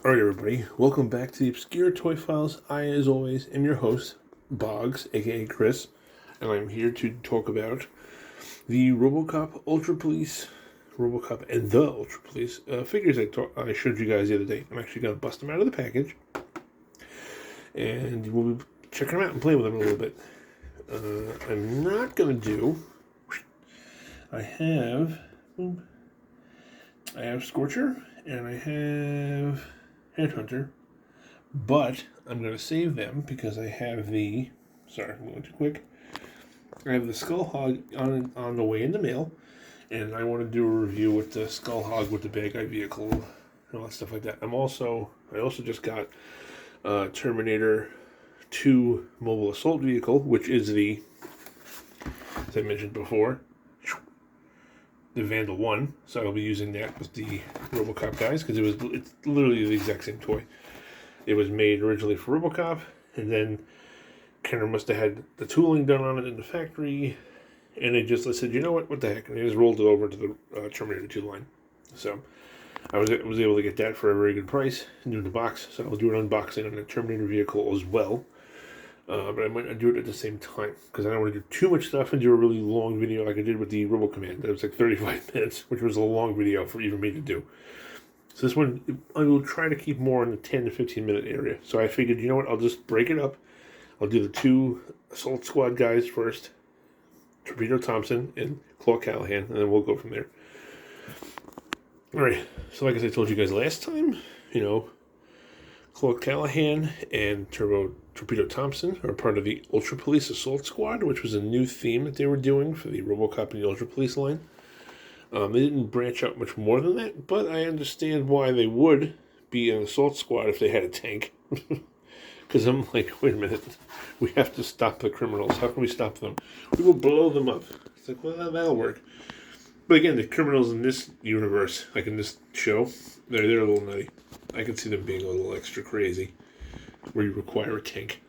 Alright everybody, welcome back to the Obscure Toy Files. I, as always, am your host, Boggs, aka Chris, and I'm here to talk about the RoboCop Ultra Police, RoboCop and the Ultra Police figures I showed you guys the other day. I'm actually going to bust them out of the package, and we'll be checking them out and playing with them a little bit. I'm not going to do... I have Scorcher, and I have Headhunter, but I'm going to save them because I have the... Sorry, I'm going too quick. I have the Skull Hog on the way in the mail, and I want to do a review with the Skull Hog with the bad guy vehicle and all that stuff like that. I also just got Terminator 2 mobile assault vehicle, which is the, as I mentioned before, the Vandal 1. So I'll be using that with the RoboCop guys because it's literally the exact same toy. It was made originally for RoboCop, and then Kenner must have had the tooling done on it in the factory, and they just said, you know what the heck, and they just rolled it over to the Terminator 2 line. So I was able to get that for a very good price, new in the box, so I'll do an unboxing on the Terminator vehicle as well. But I might not do it at the same time, because I don't want to do too much stuff and do a really long video like I did with the RoboCommand. That was like 35 minutes, which was a long video for even me to do. So this one, I will try to keep more in the 10 to 15 minute area. So I figured, you know what, I'll just break it up. I'll do the two Assault Squad guys first, Torpedo Thompson and Callahan, and then we'll go from there. Alright, so like as I told you guys last time, Callahan and Torpedo Thompson are part of the Ultra Police Assault Squad, which was a new theme that they were doing for the RoboCop and the Ultra Police line. They didn't branch out much more than that, but I understand why they would be an assault squad if they had a tank. Because I'm like, wait a minute, we have to stop the criminals. How can we stop them? We will blow them up. It's like, well, that'll work. But again, the criminals in this universe, like in this show, they're a little nutty. I can see them being a little extra crazy, where you require a tank.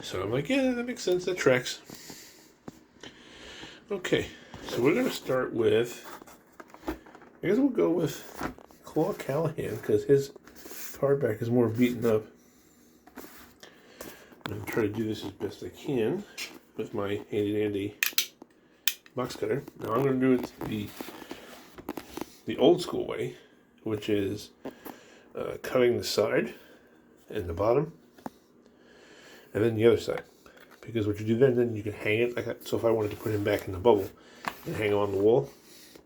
So I'm like, yeah, that makes sense. That tracks. Okay, so we're going to start with, I guess we'll go with Callahan, because his cardback is more beaten up. I'm going to try to do this as best I can with my handy-dandy box cutter. Now I'm going to do it the old school way, which is cutting the side and the bottom, and then the other side. Because what you do then you can hang it like that. So if I wanted to put him back in the bubble and hang him on the wall,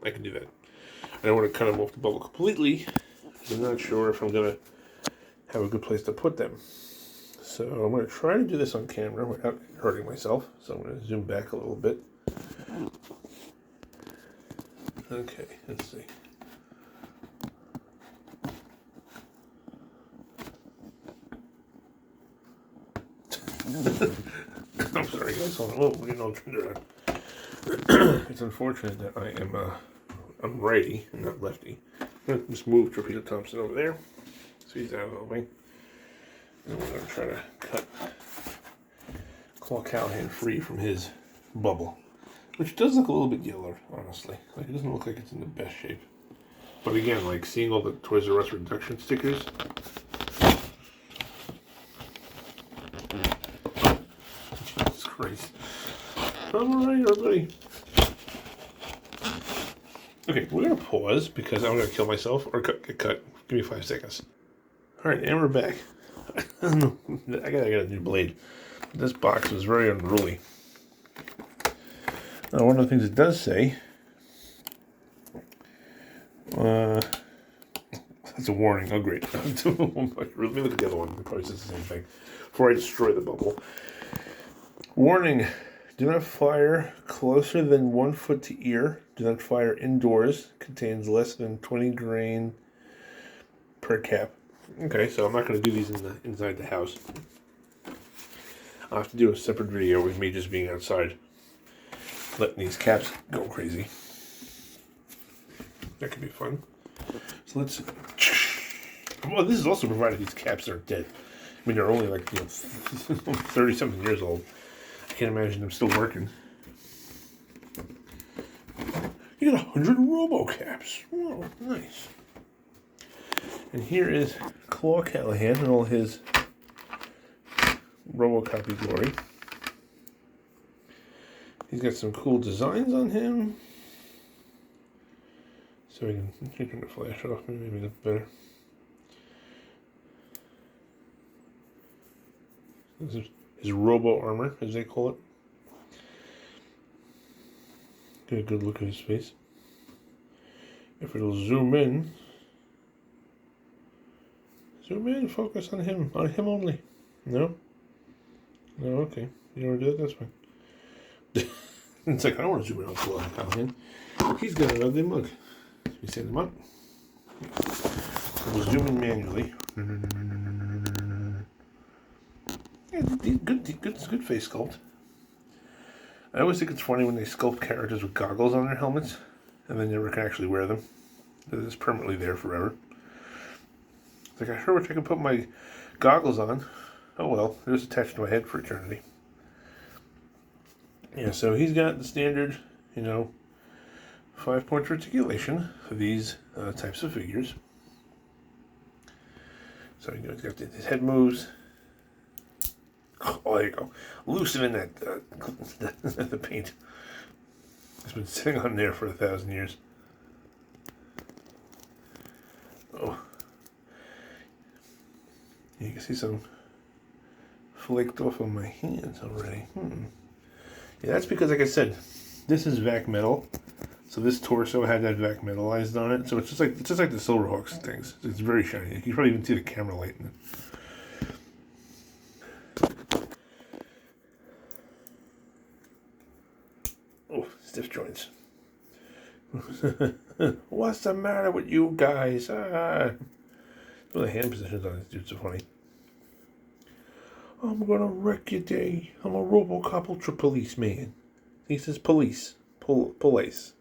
I can do that. I don't want to cut him off the bubble completely. I'm not sure if I'm going to have a good place to put them. So I'm going to try to do this on camera without hurting myself. So I'm going to zoom back a little bit. Okay, let's see. I'm sorry guys, hold on. We're getting all turned around. It's unfortunate that I'm righty and not lefty. I'm going to just move Torpedo Thompson over there, so he's out of the way. And we're going to try to cut Callahan free from his bubble, which does look a little bit yellow, honestly. Like, it doesn't look like it's in the best shape. But again, like seeing all the Toys R Us reduction stickers, Jesus Christ. Alright, everybody. Okay, we're going to pause because I'm going to kill myself or get cut. Give me 5 seconds. Alright, and we're back. I got a new blade. This box was very unruly. Now, one of the things it does say, that's a warning. Oh, great. Let me look at the other one. It probably says the same thing. Before I destroy the bubble. Warning. Do not fire closer than 1 foot to ear. Do not fire indoors. Contains less than 20 grain per cap. Okay, so I'm not going to do these inside the house. I'll have to do a separate video with me just being outside, letting these caps go crazy. That could be fun. So let's... Well, this is also provided these caps are dead. I mean, they're only like, 30-something years old. I can't imagine them still working. You got 100 RoboCaps. Whoa, nice. And here is Claw Callahan and all his RoboCop glory. He's got some cool designs on him. So we can turn the flash off, maybe that's better. This is his robo armor, as they call it. Get a good look at his face. If it'll zoom in, focus on him only. No? No, okay. You don't want to do it? That's fine. It's like, I don't want to zoom in on Claw Callahan. He's got an ugly mug. We set him up. We'll zoom in manually. Yeah, good face sculpt. I always think it's funny when they sculpt characters with goggles on their helmets and they never can actually wear them. They're just permanently there forever. It's like, I sure wish I could put my goggles on. Oh well, they're just attached to my head for eternity. Yeah, so he's got the standard, 5-point articulation for these types of figures. So he's got his head moves. Oh, there you go. Loosening that the paint. It's been sitting on there for 1,000 years. Oh, you can see some flaked off on my hands already. Yeah, that's because, like I said, this is vac metal. So this torso had that vac metalized on it. So it's just like the Silverhawks things. It's very shiny. You can probably even see the camera light in it. Oh, stiff joints. What's the matter with you guys? Well, the hand positions on this dude's so funny. I'm gonna wreck your day. I'm a RoboCop Ultra Policeman. He says police. Police.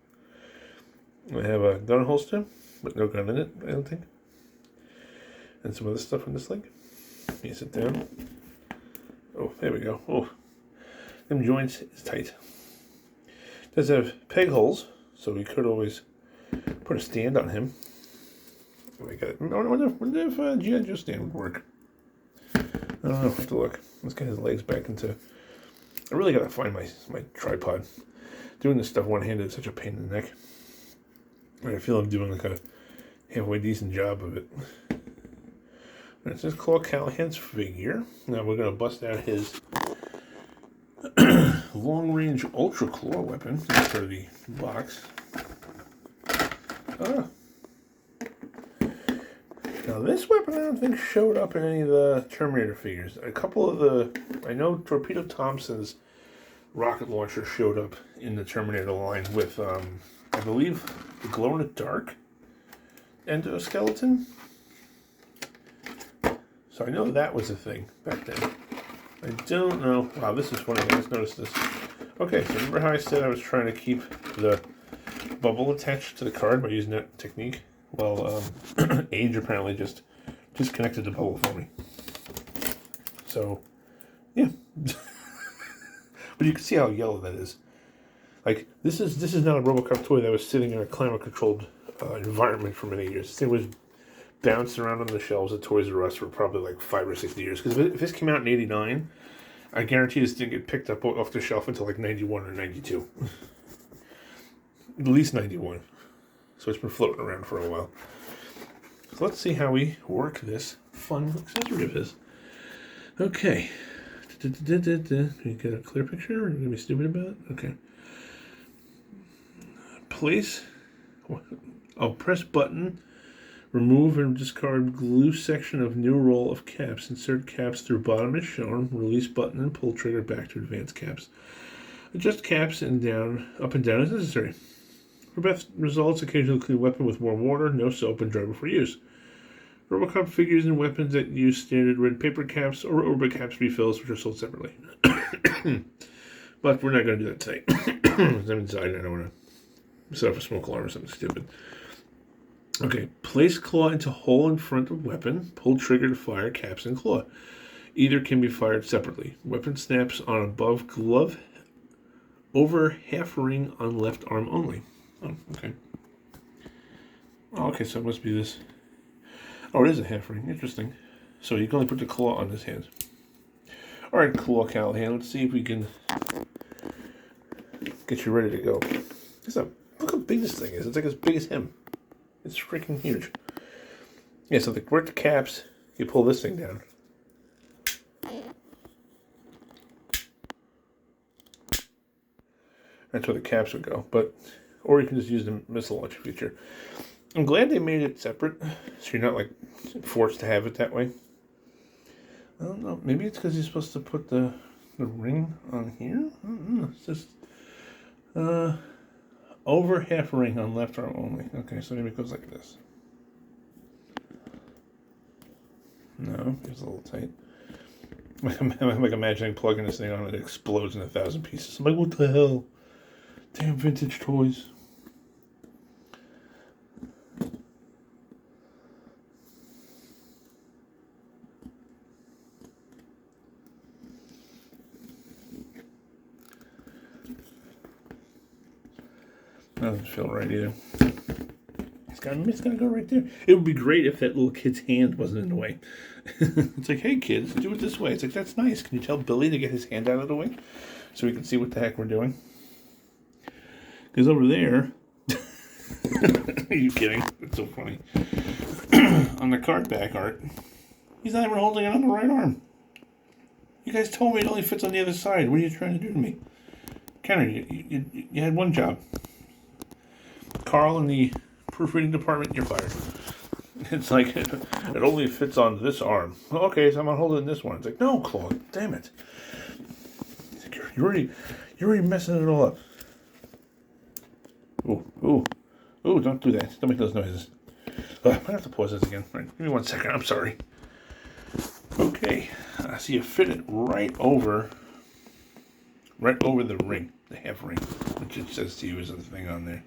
I have a gun holster, but no gun in it, I don't think. And some other stuff on this leg. You sit down. Oh, there we go. Oh, them joints is tight. Does have peg holes, so we could always put a stand on him. Oh, I wonder if G.I. Joe stand would work. I don't know. I have to look. Let's get his legs back into. I really gotta find my tripod. Doing this stuff one-handed is such a pain in the neck. I feel I'm doing like a halfway decent job of it. This is Claw Callahan's figure. Now we're gonna bust out his long-range Ultra Claw weapon for the box. Now this weapon I don't think showed up in any of the Terminator figures. A couple of I know Torpedo Thompson's rocket launcher showed up in the Terminator line with, I believe, the glow-in-the-dark endoskeleton. So I know that was a thing back then. I don't know. Wow, this is funny. I just noticed this. Okay, so remember how I said I was trying to keep the bubble attached to the card by using that technique? Well, Age apparently just disconnected the bubble for me. So, yeah. But you can see how yellow that is. Like, this is not a RoboCop toy that was sitting in a climate-controlled environment for many years. This thing was bounced around on the shelves at Toys R Us for probably like 5 or 6 years. Because if this came out in '89, I guarantee this didn't get picked up off the shelf until like 91 or 92. At least 91. So it's been floating around for a while. So let's see how we work this fun accessory of his. Okay. You get a clear picture? Are you going to be stupid about it? Okay. Place. Oh, press button. Remove and discard glue section of new roll of caps. Insert caps through bottom as shown. Release button and pull trigger back to advance caps. Adjust caps and down, up and down as necessary. For best results, occasionally clean weapon with warm water, no soap, and dry before use. RoboCop figures and weapons that use standard red paper caps or RoboCaps refills, which are sold separately. But we're not going to do that today. I'm inside and I don't want to set off a smoke alarm or something stupid. Okay, place claw into hole in front of weapon. Pull trigger to fire caps and claw. Either can be fired separately. Weapon snaps on above glove, over half ring on left arm only. Oh, okay. Oh, okay, so it must be this. Oh, it is a half ring. Interesting. So you can only put the claw on his hand. All right, Claw Callahan. Let's see if we can get you ready to go. Look how big this thing is. It's like as big as him. It's freaking huge. Yeah, so we're at the caps. You pull this thing down. That's where the caps would go. Or you can just use the missile launcher feature. I'm glad they made it separate, so you're not like forced to have it that way. I don't know. Maybe it's because you're supposed to put the ring on here. I don't know. It's just over half ring on left arm only. Okay, so maybe it goes like this. No, it's a little tight. I'm like imagining plugging this thing on and it explodes in 1,000 pieces. I'm like, what the hell? Damn vintage toys. That doesn't feel right either. It's gotta go right there. It would be great if that little kid's hand wasn't in the way. It's like, hey kids, do it this way. It's like, that's nice. Can you tell Billy to get his hand out of the way so we can see what the heck we're doing? Because over there, are you kidding? It's so funny. On the cardback art, he's not even holding it on the right arm. You guys told me it only fits on the other side. What are you trying to do to me? Kenner, you had one job. Carl in the proofreading department, you're fired. It's like, it only fits on this arm. Okay, so I'm gonna hold it in this one. It's like, no, Claude, damn it. You're already messing it all up. Ooh, don't do that. Don't make those noises. I have to pause this again. All right, give me 1 second, I'm sorry. Okay, so you fit it right over the ring, the half ring, which it says to you as a thing on there.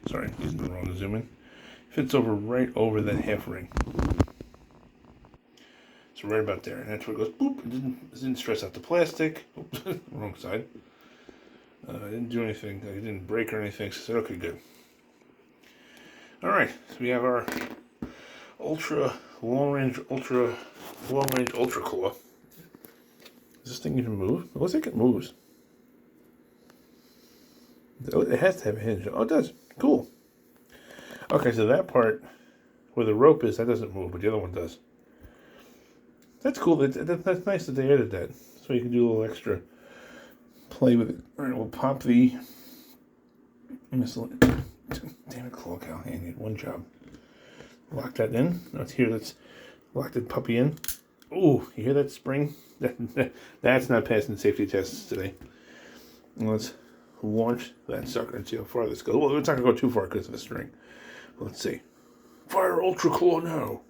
Sorry, using the wrong zoom in. Fits right over that half ring. So right about there, and that's where it goes. Boop! It didn't stress out the plastic. Oops, wrong side. I didn't do anything. I didn't break or anything. So I said, okay, good. All right, so we have our long range ultra claw. Does this thing even move? It looks like it moves. It has to have a hinge. Oh, it does. Cool. Okay, so that part where the rope is, that doesn't move, but the other one does. That's cool. That's nice that they added that. So you can do a little extra play with it. All right, we'll pop the missile. Damn it, Claw Callahan, you had one job. Lock that in. Let's hear let's lock the puppy in. Oh, you hear that spring? That's not passing safety tests today. Let's launch that sucker and see how far this goes. Well, it's not going to go too far because of the string. Let's see. Fire Ultra Claw now.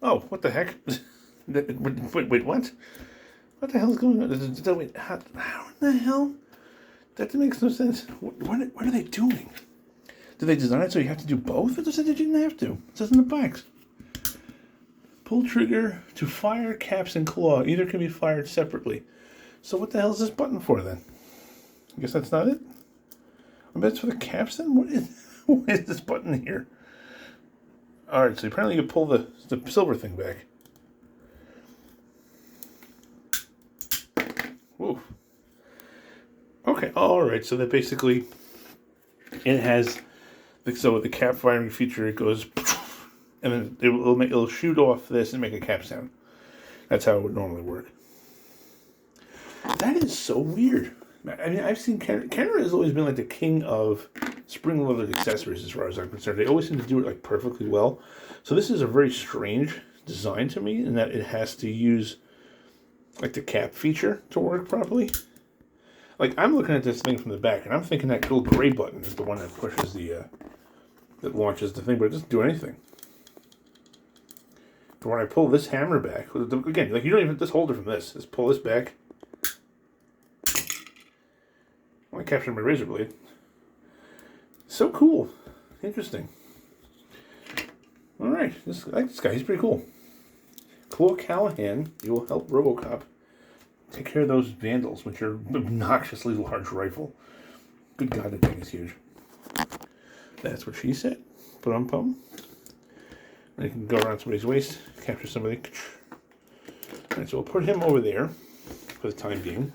Oh, what the heck? Wait, what? What the hell is going on? Wait, how in the hell? That makes no sense. What are they doing? Did they design it so you have to do both? It said you didn't have to. It says in the box. Pull trigger to fire caps and claw. Either can be fired separately. So what the hell is this button for then? I guess that's not it? I bet it's for the caps then? What is this button here? Alright, so apparently you can pull the silver thing back. Whoa. Okay, alright, so that basically it has so with the cap firing feature it goes and then it'll shoot off this and make a cap sound. That's how it would normally work. That is so weird. I mean, I've seen Kenner has always been like the king of spring-loaded accessories as far as I'm concerned. They always seem to do it like perfectly well. So this is a very strange design to me in that it has to use like the cap feature to work properly. Like I'm looking at this thing from the back and I'm thinking that little gray button is the one that pushes that launches the thing, but it doesn't do anything. But when I pull this hammer back, again, like you don't even just hold it from this. Just pull this back. I captured my razor blade. So cool. Interesting. Alright, I like this guy. He's pretty cool. Claw Callahan, you will help RoboCop take care of those Vandals, which are obnoxiously large rifle. Good God, that thing is huge. That's what she said. Pum. And you can go around somebody's waist, capture somebody. Alright, so we'll put him over there for the time being.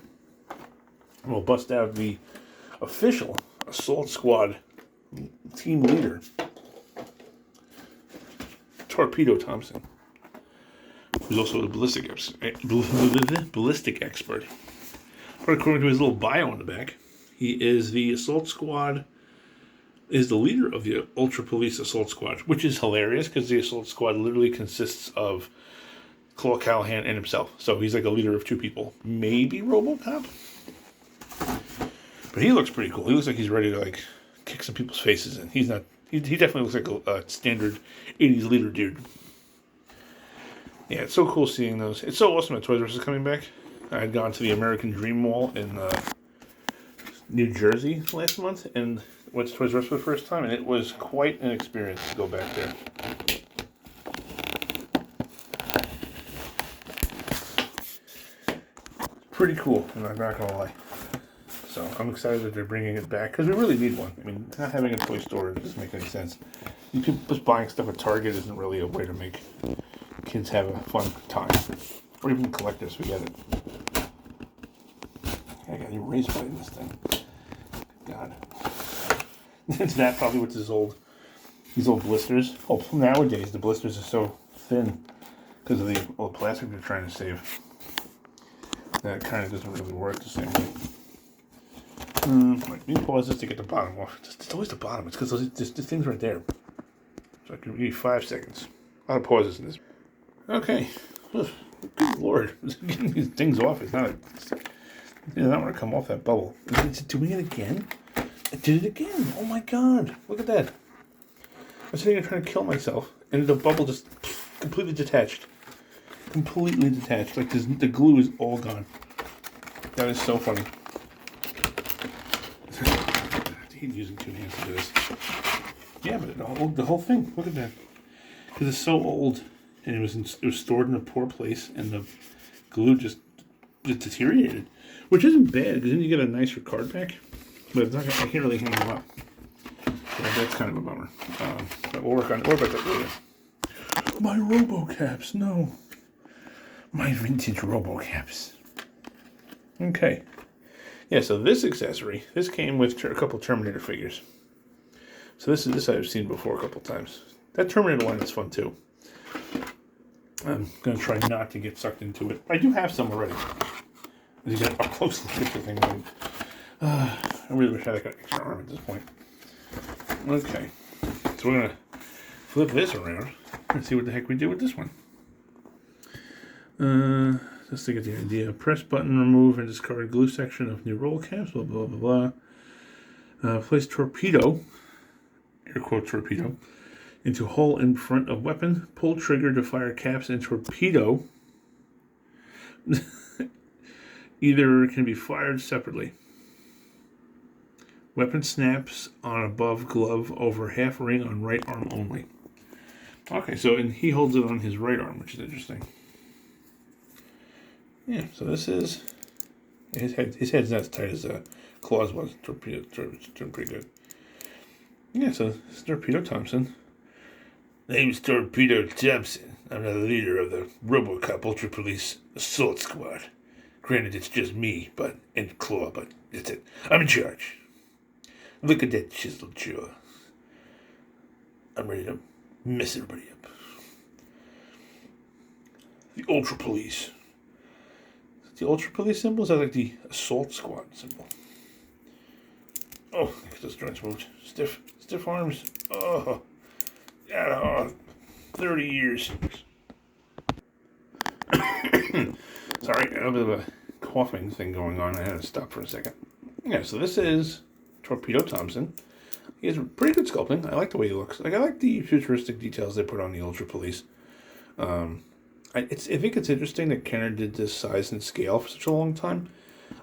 And we'll bust out the official Assault Squad team leader, Torpedo Thompson, who's also a ballistic expert. But according to his little bio on the back, he is the Assault Squad, is the leader of the Ultra Police Assault Squad, which is hilarious because the Assault Squad literally consists of Callahan and himself. So he's like a leader of two people. Maybe RoboCop? But he looks pretty cool. He looks like he's ready to like kick some people's faces in. He's not. He definitely looks like a standard 80s leader dude. Yeah, it's so cool seeing those. It's so awesome that Toys R Us is coming back. I had gone to the American Dream Mall in New Jersey last month and went to Toys R Us for the first time, and it was quite an experience to go back there. Pretty cool, I'm not gonna lie. So I'm excited that they're bringing it back because we really need one. I mean, not having a toy store doesn't make any sense. You could just buying stuff at Target isn't really a way to make kids have a fun time, or even collectors. We get it. I got your race fight in this thing. God, it's that probably with these old blisters. Oh, nowadays the blisters are so thin because of the old plastic they're trying to save. That kind of doesn't really work the same way. Let me pause this to get the bottom off. It's always the bottom. It's because the thing's right there. So I can give you 5 seconds. A lot of pauses in this. Okay. Ugh, good Lord. Getting these things off is not want to come off that bubble. Is it doing it again? It did it again. Oh my God. Look at that. I'm sitting here trying to kill myself, and the bubble just completely detached. Completely detached. Like the glue is all gone. That is so funny. I hate using 2 hands to do this. Yeah, but the whole thing. Look at that. Because it's so old, and it was stored in a poor place, and the glue just deteriorated, which isn't bad because then you get a nicer card back. But it's not. I can't really hang them up. So that's kind of a bummer. But we'll work on that later. My RoboCaps, no. My vintage RoboCaps. Okay. Yeah, so this accessory, this came with a couple Terminator figures. So this I've seen before a couple times. That Terminator one is fun too. I'm going to try not to get sucked into it. I do have some already. As you get up close look at the thing. I really wish I had an extra arm at this point. Okay. So we're going to flip this around and see what the heck we do with this one. Just to get the idea. Press button, remove and discard glue section of new roll caps, blah, blah, blah, blah. Place torpedo, air quote torpedo, into hole in front of weapon. Pull trigger to fire caps and torpedo. Either can be fired separately. Weapon snaps on above glove over half ring on right arm only. Okay, so and he holds it on his right arm, which is interesting. Yeah, so this is his head. His head's not as tight as Claw's was. Torpedo, doing pretty good. Yeah, so this is Torpedo Thompson. Name's Torpedo Thompson. I'm the leader of the RoboCop Ultra Police Assault Squad. Granted, it's just me, and Claw, but that's it. I'm in charge. Look at that chiseled jaw. I'm ready to mess everybody up. The Ultra Police. The Ultra Police symbol is that like the Assault Squad symbol. Oh, look at those joints moved. Stiff arms. Oh, yeah, 30 years. Sorry, a bit of a coughing thing going on. I had to stop for a second. Yeah, so this is Torpedo Thompson. He has pretty good sculpting. I like the way he looks. Like I like the futuristic details they put on the Ultra Police. I think it's interesting that Kenner did this size and scale for such a long time.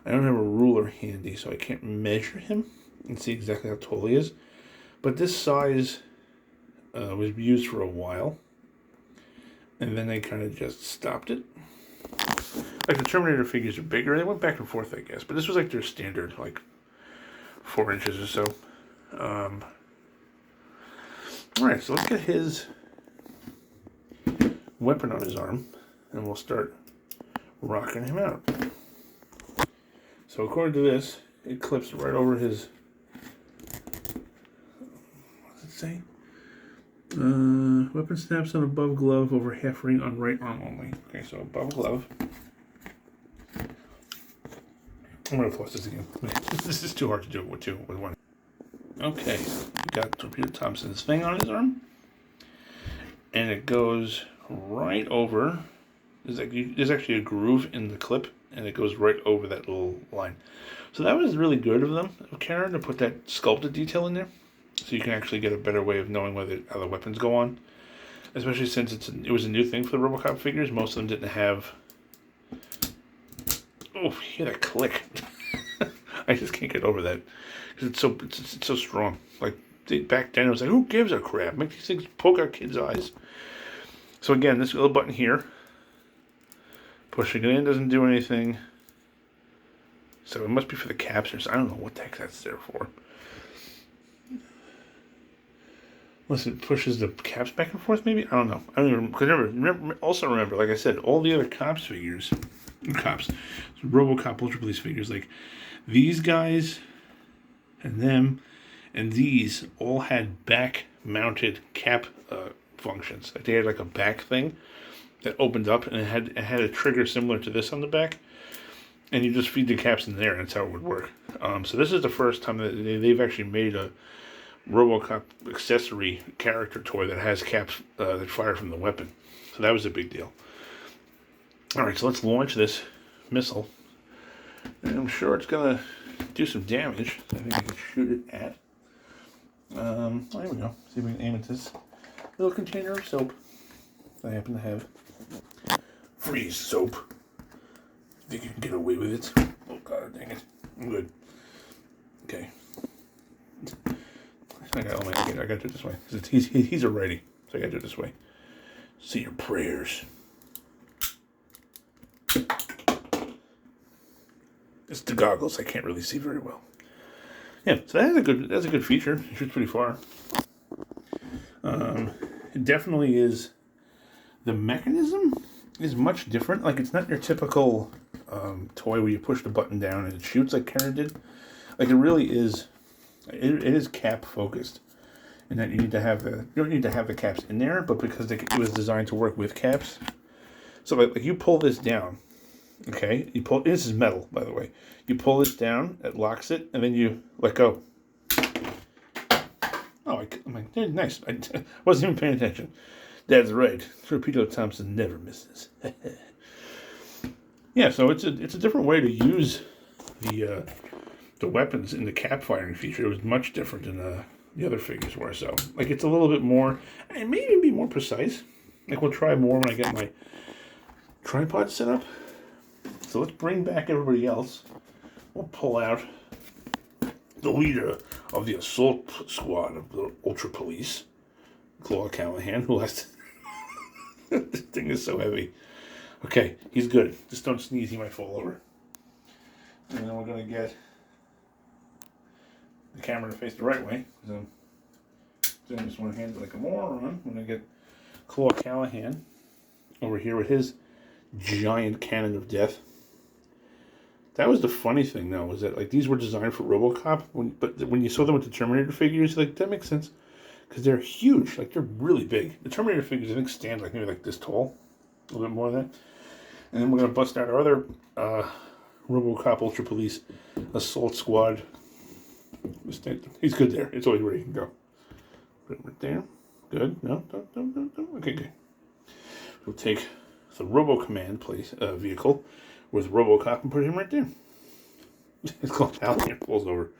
I don't have a ruler handy, so I can't measure him and see exactly how tall he is. But this size was used for a while, and then they kind of just stopped it. like the Terminator figures are bigger. They went back and forth, I guess, but this was like their standard, like 4 inches or so. All right, so let's get his weapon on his arm, and we'll start rocking him out. So according to this, it clips right over his. What does it say? Weapon snaps on above glove over half ring on right arm only. Okay, so above glove. I'm gonna plus this again. This is too hard to do it with one. Okay, we got Torpedo Thompson's thing on his arm, and it goes right over. There's actually a groove in the clip, and it goes right over that little line. So that was really good of them, of Karen, to put that sculpted detail in there, so you can actually get a better way of knowing how the weapons go on. Especially since it was a new thing for the RoboCop figures. Most of them didn't have. Oh, hear that click! I just can't get over that because it's so strong. Like back then, it was like, who gives a crap? Make these things poke our kids' eyes. So again, this little button here, pushing it in doesn't do anything. So it must be for the caps or something. I don't know what the heck that's there for. Unless it pushes the caps back and forth, maybe? I don't know. I don't even remember. Also remember, like I said, all the other cops figures, RoboCop Ultra Police figures, like these guys and them and these all had back-mounted cap functions. Like they had like a back thing that opened up, and it had a trigger similar to this on the back, and you just feed the caps in there, and that's how it would work. So this is the first time that they've actually made a RoboCop accessory character toy that has caps that fire from the weapon. So that was a big deal. Alright, so let's launch this missile. And I'm sure it's going to do some damage. I think I can shoot it at. Oh, here we go. See if we can aim at this little container of soap I happen to have. Freeze soap. Think you can get away with it? Oh, God dang it. I'm good. Okay. I got to do it this way. He's a righty, so I got to do it this way. Say your prayers. It's the goggles. I can't really see very well. Yeah, so that's a good feature. It shoots pretty far. It definitely is. The mechanism is much different. Like it's not your typical toy where you push the button down and it shoots like Karen did. Like it really is. It is cap focused, and that you don't need to have the caps in there, but because it was designed to work with caps. So like you pull this down, okay? This is metal, by the way. You pull this down, it locks it, and then you let go. Oh, nice. I wasn't even paying attention. That's right. Torpedo Thompson never misses. Yeah, so it's a different way to use the weapons in the cap firing feature. It was much different than the other figures were. So, like, it's a little bit more, and maybe be more precise. Like, we'll try more when I get my tripod set up. So let's bring back everybody else. We'll pull out the leader of the assault squad of the Ultra Police, Callahan, who has to... This thing is so heavy. Okay, he's good. Just don't sneeze, he might fall over. And then we're going to get the camera to face the right way. So, doing this one hand like a moron. We're going to get Callahan over here with his giant cannon of death. That was the funny thing, though, was that like these were designed for RoboCop, but when you saw them with the Terminator figures, like that makes sense because they're huge, like they're really big. The Terminator figures, I think, stand like maybe like this tall, a little bit more than that. And then we're gonna bust out our other RoboCop Ultra Police Assault Squad. He's good there. It's always where he can go. Put it right there. Good. No, don't. Okay, good. We'll take the RoboCommand vehicle with RoboCop and put him right there. It's called Callahan falls over.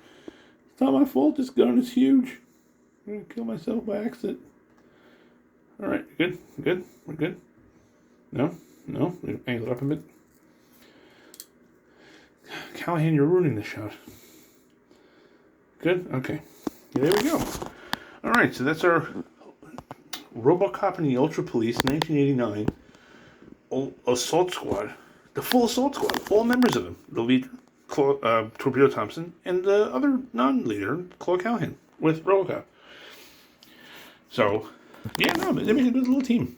It's not my fault. This gun is huge. I'm gonna kill myself by accident. All right, good. We're good. No. Angle it up a bit. Callahan, you're ruining the shot. Good. Okay. There we go. All right. So that's our RoboCop and the Ultra Police 1989 Assault Squad the full assault squad, all members of them. The leader, Torpedo Thompson, and the other non-leader, Callahan, with RoboCop. So, yeah, no, they make a good little team.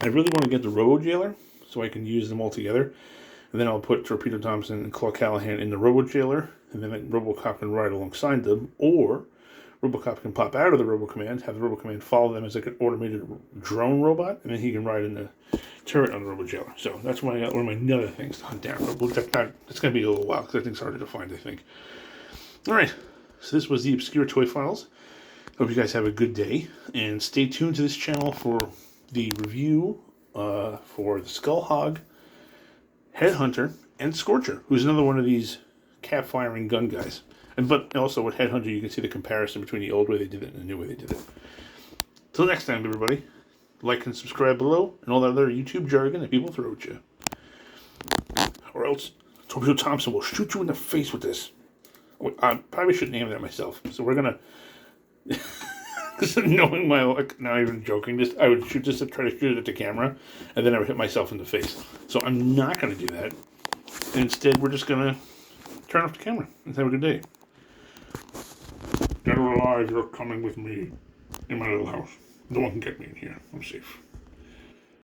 I really want to get the Robo Jailer so I can use them all together. And then I'll put Torpedo Thompson and Callahan in the Robo Jailer, and then RoboCop can ride alongside them, or RoboCop can pop out of the Robo Command, have the Robo Command follow them as like an automated drone robot, and then he can ride in the turret on the Robo Jailer. So that's one of my other things to hunt down. It's going to be a little while because that thing's harder to find, I think. All right, so this was the Obscure Toy Files. Hope you guys have a good day, and stay tuned to this channel for the review for the Skull Hog, Headhunter, and Scorcher, who's another one of these cap-firing gun guys. But also with Headhunter, you can see the comparison between the old way they did it and the new way they did it. Till next time, everybody, like and subscribe below, and all that other YouTube jargon that people throw at you. Or else Torpedo Thompson will shoot you in the face with this. I probably shouldn't name that myself. So we're going to... Knowing my luck, not even joking, I would shoot this to try to shoot it at the camera, and then I would hit myself in the face. So I'm not going to do that. Instead, we're just going to turn off the camera and have a good day. Dead or alive, you're coming with me in my little house. No one can get me in here. I'm safe.